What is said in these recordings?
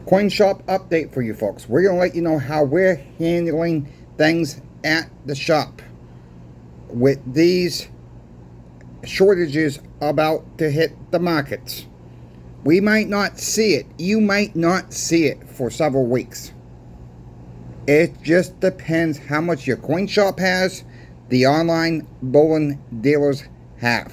Coin shop update for you folks. We're going to let you know how we're handling things at the shop with these shortages about to hit the markets. We might not see it. You might not see it for several weeks. It just depends how much your coin shop has, the online bullion dealers have.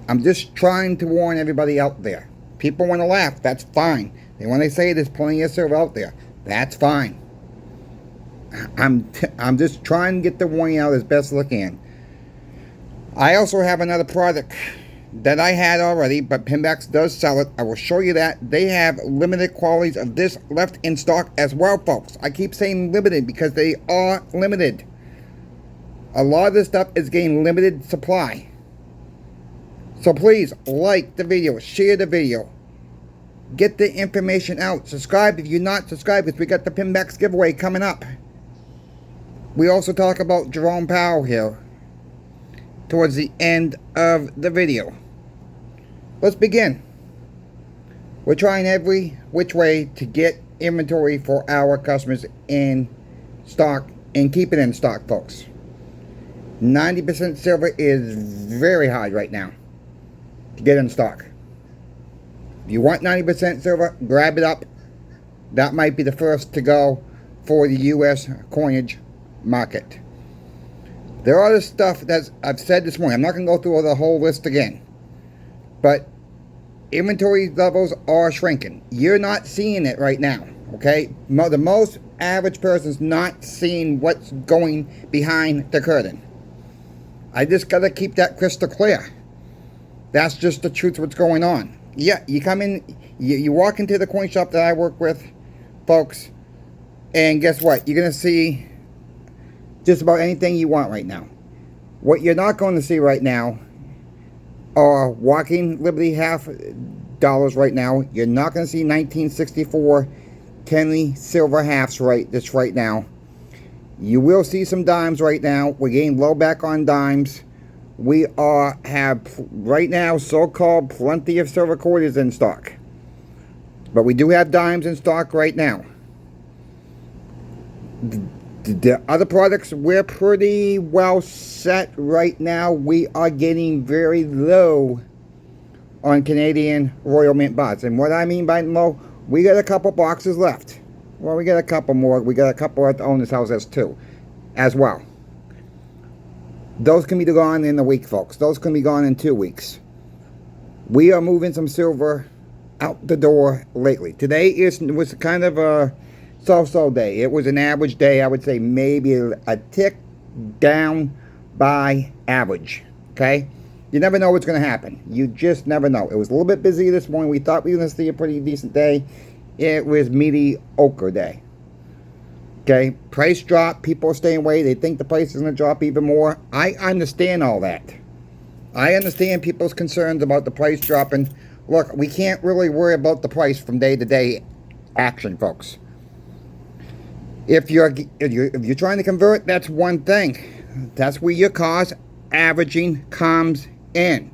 I'm just trying to warn everybody out there. People want to laugh, that's fine. And when they say there's plenty of silver out there, that's fine. I'm just trying to get the warning out as best as I can. I also have another product that I had already, but Pinx does sell it. I will show you that. They have limited quantities of this left in stock as well, folks. I keep saying limited because they are limited. A lot of this stuff is getting limited supply. So please like the video, share the video, get the information out. Subscribe if you're not subscribed, because we got the Pinx giveaway coming up. We also talk about Jerome Powell here towards the end of the video. Let's begin. We're trying every which way to get inventory for our customers in stock and keep it in stock, folks. 90% silver is very hard right now to get in stock. If you want 90% silver, grab it up. That might be the first to go for the US coinage market. There are other stuff that I've said this morning. I'm not going to go through the whole list again. But inventory levels are shrinking. You're not seeing it right now. Okay? The most average person's not seeing what's going behind the curtain. I just got to keep that crystal clear. That's just the truth of what's going on. Yeah, you come in, you walk into the coin shop that I work with, folks, and guess what? You're going to see just about anything you want right now. What you're not going to see right now are walking Liberty half dollars right now. You're not going to see 1964 penny silver halves right now. You will see some dimes right now. We're getting low back on dimes. We have right now so-called plenty of silver quarters in stock. But we do have dimes in stock right now. The other products, we're pretty well set right now. We are getting very low on Canadian Royal Mint bonds. And what I mean by low, we got a couple boxes left. Well, we got a couple more. We got a couple at the owner's house as well. Those can be gone in a week, folks. Those can be gone in 2 weeks. We are moving some silver out the door lately. Today was kind of a so-so day. It was an average day. I would say maybe a tick down by average. Okay? You never know what's going to happen. You just never know. It was a little bit busy this morning. We thought we were going to see a pretty decent day. It was mediocre day. Okay? Price drop. People are staying away. They think the price is going to drop even more. I understand all that. I understand people's concerns about the price dropping. Look, we can't really worry about the price from day to day action, folks. If you're trying to convert, that's one thing. That's where your cost averaging comes in.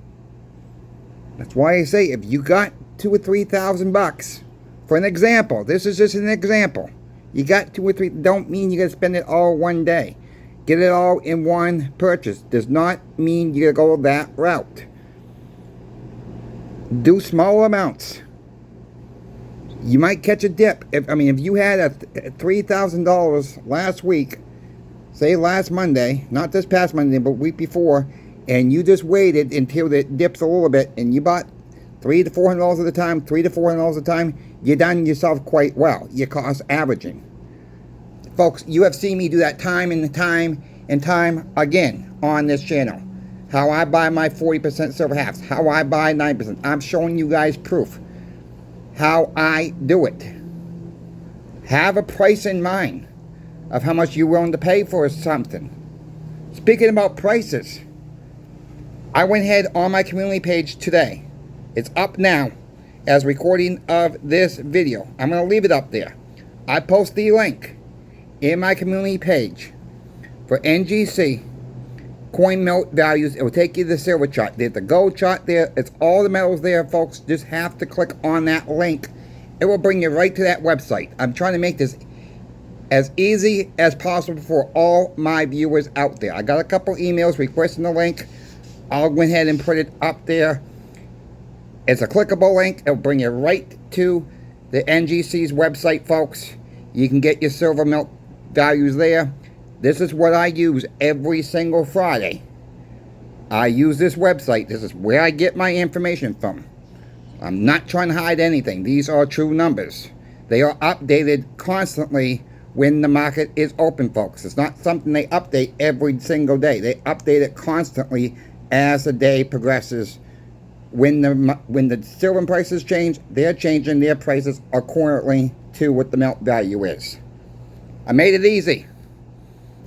That's why I say if you got $2,000 or $3,000, for an example, this is just an example. You got 2 or 3. Don't mean you got to spend it all one day. Get it all in one purchase. Does not mean you got to go that route. Do small amounts. You might catch a dip. If you had a $3,000 last week, say last Monday, not this past Monday, but week before, and you just waited until it dips a little bit, and you bought $300 to $400 at a time, $300 to $400 at a time, you done yourself quite well. Your cost averaging. Folks, you have seen me do that time and time again on this channel. How I buy my 40% silver halves. How I buy 9%. I'm showing you guys proof. How I do it. Have a price in mind of how much you're willing to pay for something. Speaking about prices, I went ahead on my community page today. It's up now as recording of this video. I'm going to leave it up there. I post the link in my community page for NGC coin melt values. It will take you to the silver chart. There's the gold chart there. It's all the metals there, folks. Just have to click on that link It will bring you right to that website. I'm trying to make this as easy as possible for all my viewers out there. I got a couple emails requesting the link. I'll go ahead and put it up there. It's a clickable link. It'll bring you right to the NGC's website, folks. You can get your silver milk values there. This is what I use every single Friday. I use this website. This is where I get my information from. I'm not trying to hide anything. These are true numbers. They are updated constantly when the market is open, folks. It's not something they update every single day. They update it constantly as the day progresses. When the silver prices change, they're changing their prices accordingly to what the melt value is. I made it easy.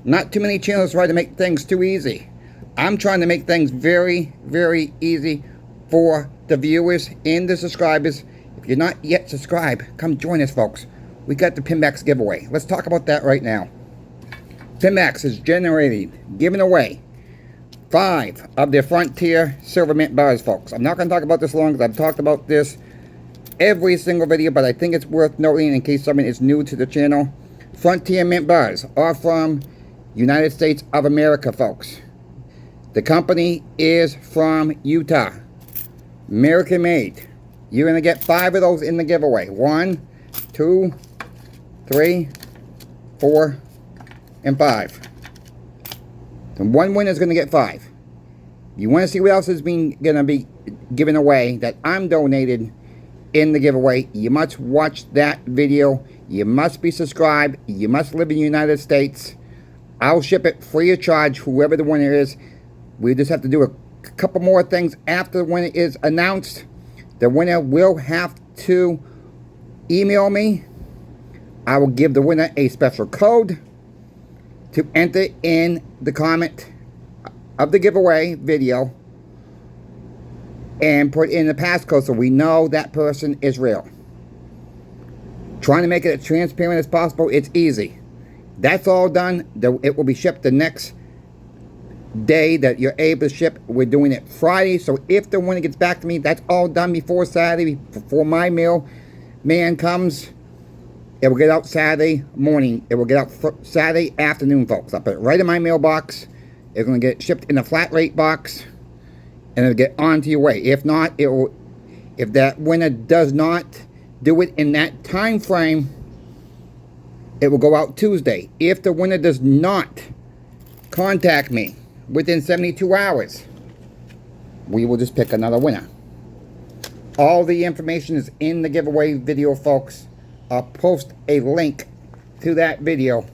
Not too many channels try to make things too easy. I'm trying to make things very, very easy for the viewers and the subscribers. If you're not yet subscribed, come join us, folks. We got the Pinx giveaway. Let's talk about that right now. Pinx is giving away 5 of their Frontier Silver Mint bars, folks. I'm not going to talk about this long because I've talked about this every single video, but I think it's worth noting in case someone is new to the channel. Frontier Mint bars are from United States of America, folks. The company is from Utah. American made. You're going to get 5 of those in the giveaway. 1, 2, 3, 4, and 5. And one winner is going to get 5. You want to see what else is going to be given away that I'm donated in the giveaway, you must watch that video. You must be subscribed. You must live in the United States. I'll ship it free of charge, whoever the winner is. We just have to do a couple more things after the winner is announced. The winner will have to email me. I will give the winner a special code to enter in the comment of the giveaway video and put in the passcode so we know that person is real. Trying to make it as transparent as possible. It's easy. That's all done. It will be shipped the next day that you're able to ship. We're doing it Friday, so if the winner gets back to me, that's all done before Saturday, before my mail man comes. It will get out Saturday morning. It will get out Saturday afternoon, folks. I'll put it right in my mailbox. It's going to get shipped in a flat rate box, and it'll get onto your way. If not, it will. If that winner does not do it in that time frame, it will go out Tuesday. If the winner does not contact me within 72 hours, we will just pick another winner. All the information is in the giveaway video, folks. I'll post a link to that video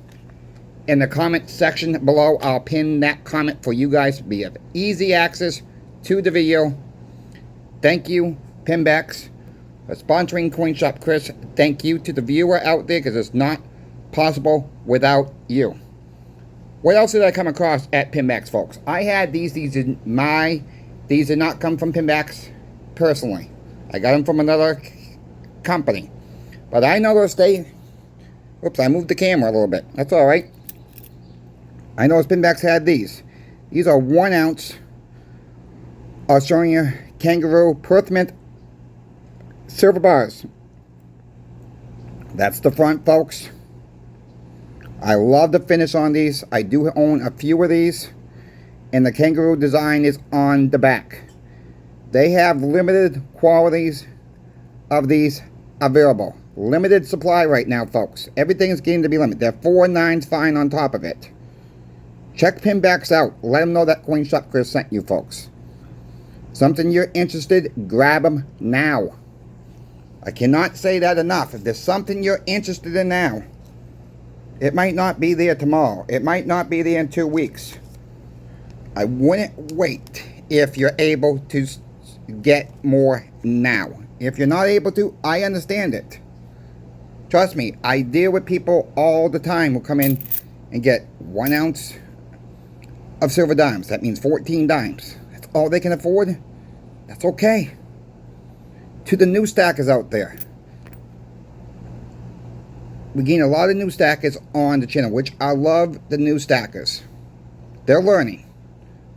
in the comment section below. I'll pin that comment for you guys to be of easy access to the video. Thank you, Pinx, for sponsoring Coin Shop Chris. Thank you to the viewer out there, because it's not possible without you. What else did I come across at Pinx, folks? I had these. These did not come from Pinx personally. I got them from another company. But I noticed oops, I moved the camera a little bit. That's all right. I noticed Pinx had these. These are 1 ounce Australian Kangaroo Perth Mint silver bars. That's the front, folks. I love the finish on these. I do own a few of these, and the kangaroo design is on the back. They have limited quantities of these available. Limited supply right now, folks. Everything is getting to be limited. They're 4 9s fine on top of it. Check Pinx out. Let them know that Coin Shop Chris sent you, folks. Something you're interested, grab them now. I cannot say that enough. If there's something you're interested in now, it might not be there tomorrow. It might not be there in 2 weeks. I wouldn't wait if you're able to get more now. If you're not able to, I understand it. Trust me, I deal with people all the time who come in and get 1 ounce of silver dimes. That means 14 dimes. That's all they can afford. That's okay. To the new stackers out there, we gain a lot of new stackers on the channel, which I love the new stackers. They're learning.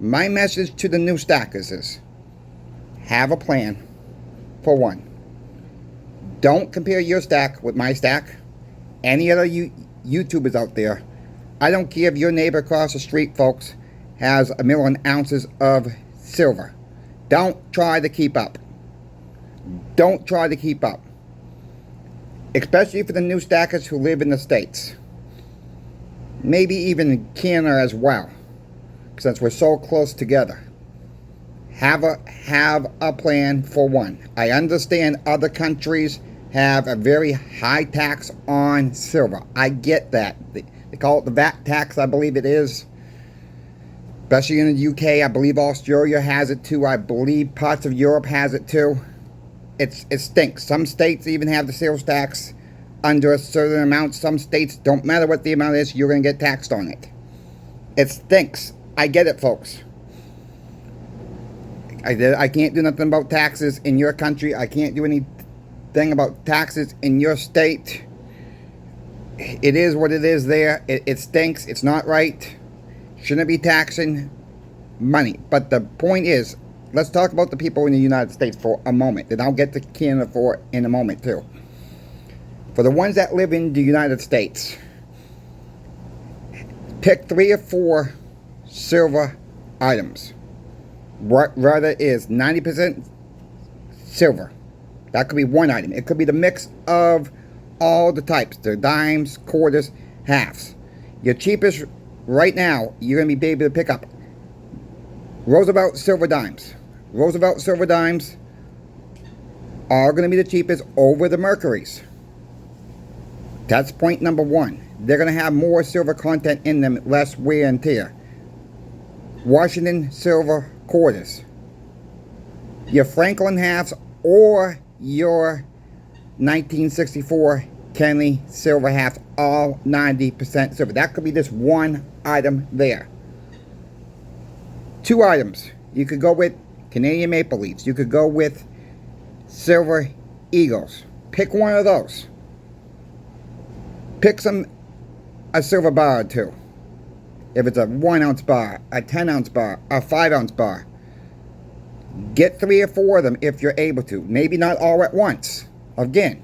My message to the new stackers is, have a plan for one. Don't compare your stack with my stack. Any other YouTubers out there. I don't care if your neighbor across the street, folks, has 1,000,000 ounces of silver. Don't try to keep up. Don't try to keep up. Especially for the new stackers who live in the States. Maybe even in Canada as well, since we're so close together. Have a plan for one. I understand other countries have a very high tax on silver. I get that. They call it the VAT tax, I believe it is. Especially in the UK. I believe Australia has it too. I believe parts of Europe has it too. It stinks. Some states even have the sales tax under a certain amount. Some states, don't matter what the amount is, you're going to get taxed on it. It stinks. I get it, folks. I can't do nothing about taxes in your country. I can't do anything about taxes in your state. It is what it is there. It stinks. It's not right. Shouldn't be taxing money. But the point is, let's talk about the people in the United States for a moment. And I'll get to Canada in a moment too. For the ones that live in the United States, pick 3 or 4 silver items. Rather is 90% silver. That could be one item. It could be the mix of all the types. The dimes, quarters, halves. Your cheapest right now, you're going to be able to pick up Roosevelt silver dimes. Roosevelt silver dimes are going to be the cheapest over the Mercuries. That's point number 1. They're going to have more silver content in them, less wear and tear. Washington silver quarters. Your Franklin halves or your 1964 Kennedy silver halves, all 90% silver. That could be just one item there. 2 items. You could go with Canadian Maple Leafs. You could go with Silver Eagles. Pick one of those. Pick a silver bar or 2. If it's a 1 ounce bar, a 10 ounce bar, a 5 ounce bar. Get 3 or 4 of them if you're able to. Maybe not all at once. Again,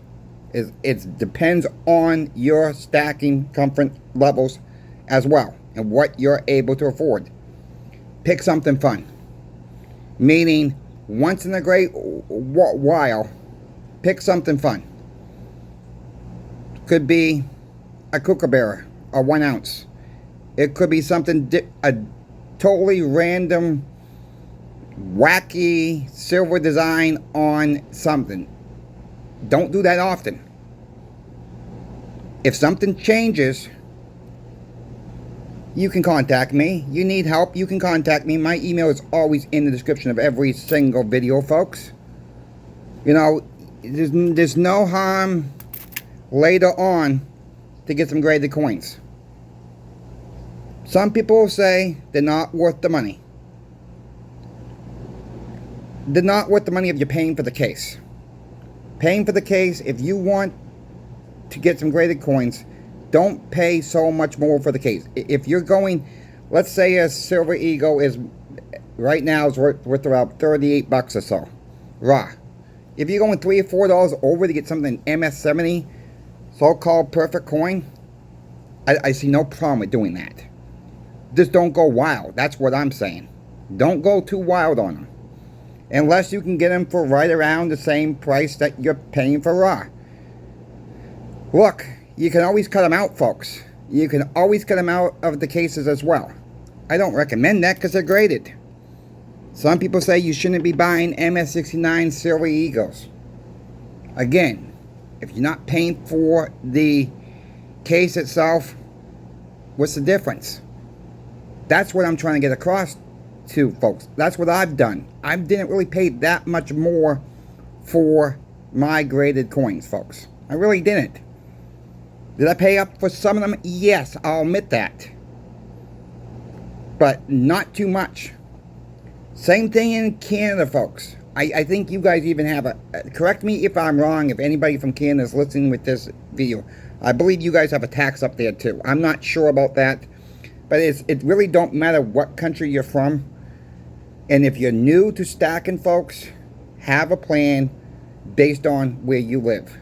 it depends on your stacking comfort levels as well and what you're able to afford. Pick something fun. Meaning, once in a great while, pick something fun. Could be a kookaburra, a 1 ounce. It could be something, a totally random, wacky silver design on something. Don't do that often. If something changes, you can contact me. You need help, you can contact me. My email is always in the description of every single video, folks. You know, there's no harm later on to get some graded coins. Some people say they're not worth the money. They're not worth the money if you're paying for the case. Paying for the case, if you want to get some graded coins, don't pay so much more for the case. If you're going, let's say a Silver Eagle is, right now is worth about 38 bucks or so, raw. If you're going $3 or $4 over to get something MS70, so-called perfect coin, I see no problem with doing that. Just don't go wild. That's what I'm saying. Don't go too wild on them. Unless you can get them for right around the same price that you're paying for raw. Look, you can always cut them out, folks. You can always cut them out of the cases as well. I don't recommend that because they're graded. Some people say you shouldn't be buying MS69 Silver Eagles. Again, if you're not paying for the case itself, what's the difference? That's what I'm trying to get across to, folks. That's what I've done. I didn't really pay that much more for my graded coins, folks. I really didn't. Did I pay up for some of them? Yes, I'll admit that. But not too much. Same thing in Canada, folks. I think you guys even have a... correct me if I'm wrong, if anybody from Canada is listening with this video. I believe you guys have a tax up there too. I'm not sure about that. But it really don't matter what country you're from. And if you're new to stacking, folks, have a plan based on where you live.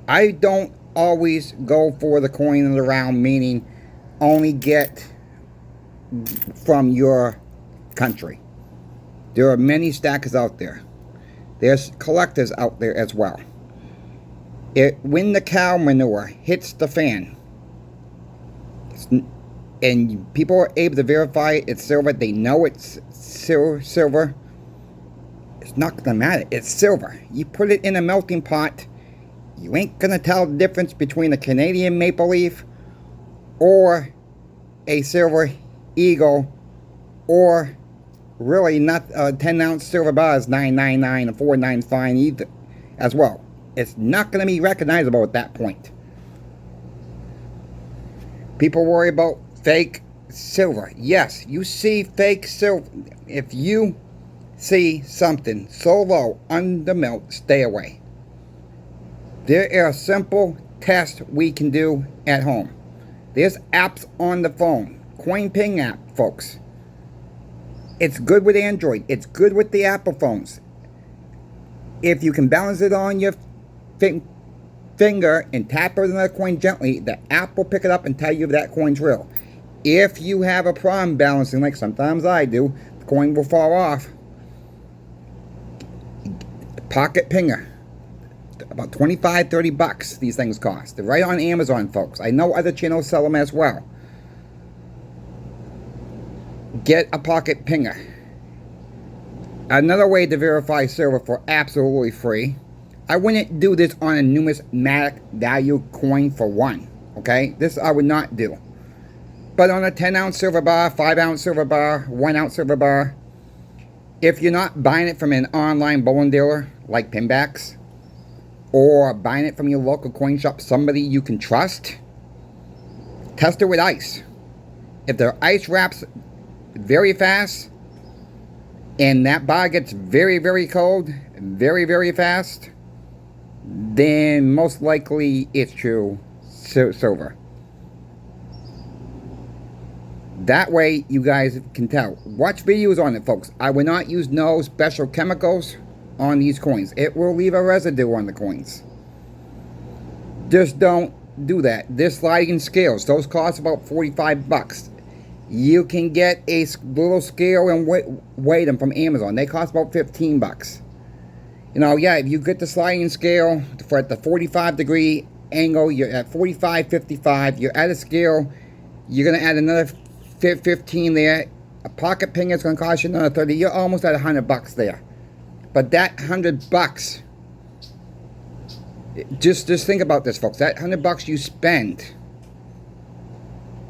I don't always go for the coin in the round, meaning only get from your country. There are many stackers out there. There's collectors out there as well. When the cow manure hits the fan, and people are able to verify it's silver, they know it's silver, it's not going to matter. It's silver. You put it in a melting pot, you ain't going to tell the difference between a Canadian maple leaf or a silver eagle, or really not a 10-ounce silver bar is $9.99 or $4.95 either as well. It's not going to be recognizable at that point. People worry about fake silver. Yes, you see fake silver. If you see something so low under melt, stay away. There are simple tests we can do at home. There's apps on the phone. CoinPing app, folks. It's good with Android. It's good with the Apple phones. If you can balance it on your finger and tap over the coin gently, the app will pick it up and tell you if that coin's real. If you have a problem balancing, like sometimes I do, the coin will fall off. Pocket Pinger. About 25, 30 bucks these things cost. They're right on Amazon, folks. I know other channels sell them as well. Get a Pocket Pinger. Another way to verify silver for absolutely free. I wouldn't do this on a numismatic value coin for one. Okay? This I would not do. But on a 10-ounce silver bar, 5-ounce silver bar, 1-ounce silver bar, if you're not buying it from an online bullion dealer like Pinx, or buying it from your local coin shop, somebody you can trust, test it with ice. If the ice wraps very fast, and that bar gets very, very cold, very, very fast, then most likely it's true silver. That way you guys can tell. Watch videos on it, folks. I will not use no special chemicals on these coins. It will leave a residue on the coins. Just don't do that. They're sliding scales. Those cost about 45 bucks. You can get a little scale and weigh them from Amazon. They cost about 15 bucks. You know, yeah, if you get the sliding scale for at the 45 degree angle, you're at 45, 55. You're at a scale, you're going to add another 15 there. A Pocket Pinger is going to cost you another 30. You're almost at 100 bucks there. But that 100 bucks, just think about this, folks. That 100 bucks you spend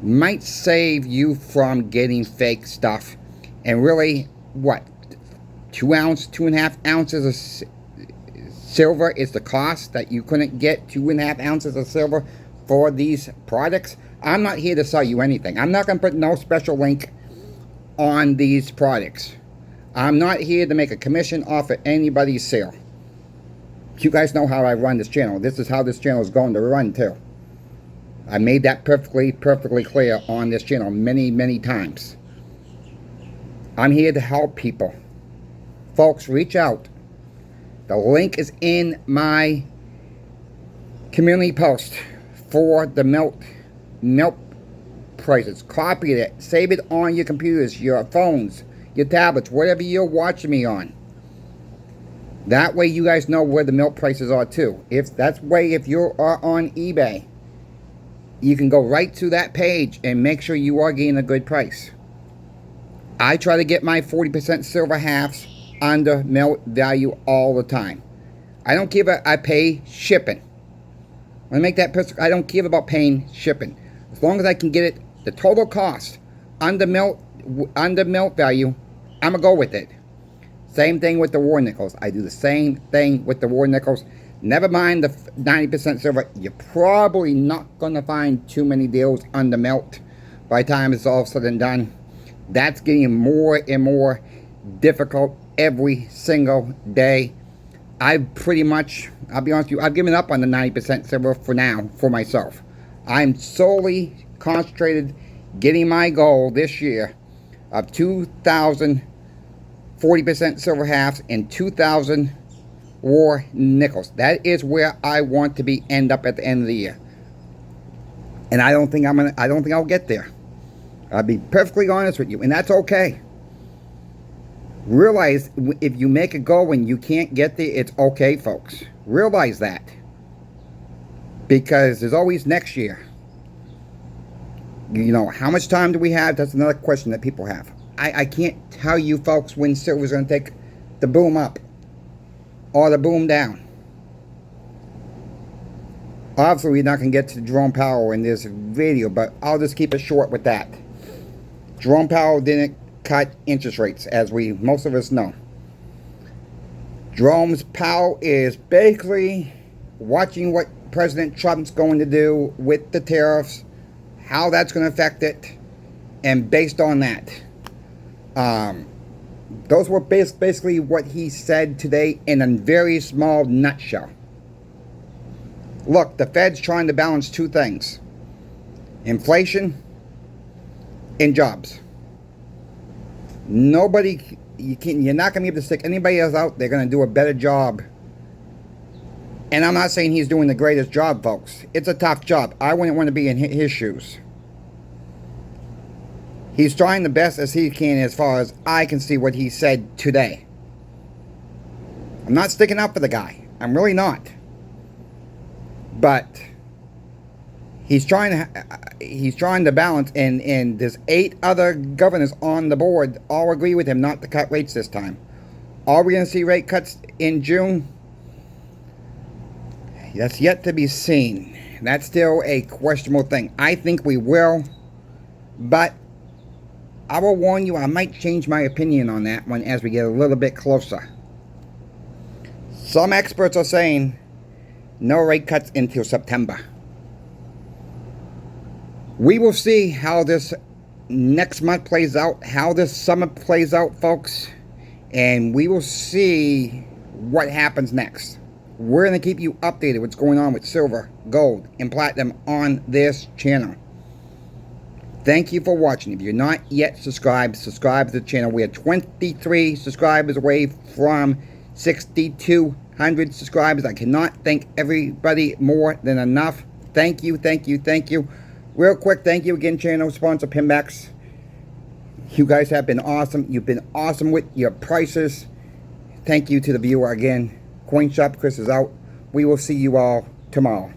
might save you from getting fake stuff. And really, what? 2.5 ounces of silver is the cost that you couldn't get 2.5 ounces of silver for these products. I'm not here to sell you anything. I'm not going to put no special link on these products. I'm not here to make a commission off of anybody's sale. You guys know how I run this channel. This is how this channel is going to run too. I made that perfectly clear on this channel many, many times. I'm here to help people. Folks, reach out. The link is in my community post for the melt prices. Copy it. Save it on your computers, your phones, your tablets, whatever you're watching me on. That way you guys know where the melt prices are too. If you are on eBay, you can go right to that page and make sure you are getting a good price. I try to get my 40% silver halves under melt value all the time. I don't give I pay shipping. When I make that person, I don't give about paying shipping. As long as I can get it, the total cost under melt value, I'm gonna go with it. Same thing with the war nickels. I do the same thing with the war nickels. Never mind the 90% silver. You're probably not gonna find too many deals under melt by the time it's all said and done. That's getting more and more difficult every single day. I'll be honest with you, I've given up on the 90% silver for now, for myself. I'm solely concentrated getting my goal this year of 2,000 40% silver halves and 2,000 or nickels. That is where I want to end up at the end of the year. And I don't think I'll get there. I'll be perfectly honest with you, and that's okay. Realize if you make a goal and you can't get there, it's okay, folks. Realize that. Because there's always next year. You know, how much time do we have? That's another question that people have. I can't tell you, folks, when silver's going to take the boom up or the boom down. Obviously, we're not going to get to Jerome Powell in this video, but I'll just keep it short with that. Jerome Powell didn't cut interest rates, as most of us know. Jerome Powell is basically watching what President Trump's going to do with the tariffs, how that's going to affect it, and based on that. Those were basically what he said today in a very small nutshell. Look, the Fed's trying to balance two things: inflation and jobs. You're not going to be able to stick anybody else out. They're going to do a better job. And I'm not saying he's doing the greatest job, folks. It's a tough job. I wouldn't want to be in his shoes. He's trying the best as he can, as far as I can see what he said today. I'm not sticking up for the guy. I'm really not. But he's trying to balance, and there's 8 other governors on the board all agree with him not to cut rates this time. Are we going to see rate cuts in June? That's yet to be seen. That's still a questionable thing. I think we will, but I will warn you, I might change my opinion on that one as we get a little bit closer. Some experts are saying no rate cuts until September. We will see how this next month plays out, how this summer plays out, folks, and we will see what happens next. We're going to keep you updated what's going on with silver, gold, and platinum on this channel. Thank you for watching. If you're not yet subscribed, subscribe to the channel. We are 23 subscribers away from 6,200 subscribers. I cannot thank everybody more than enough. Thank you, thank you, thank you. Real quick, thank you again, channel sponsor Pinx. You guys have been awesome. You've been awesome with your prices. Thank you to the viewer again. Coin Shop Chris is out. We will see you all tomorrow.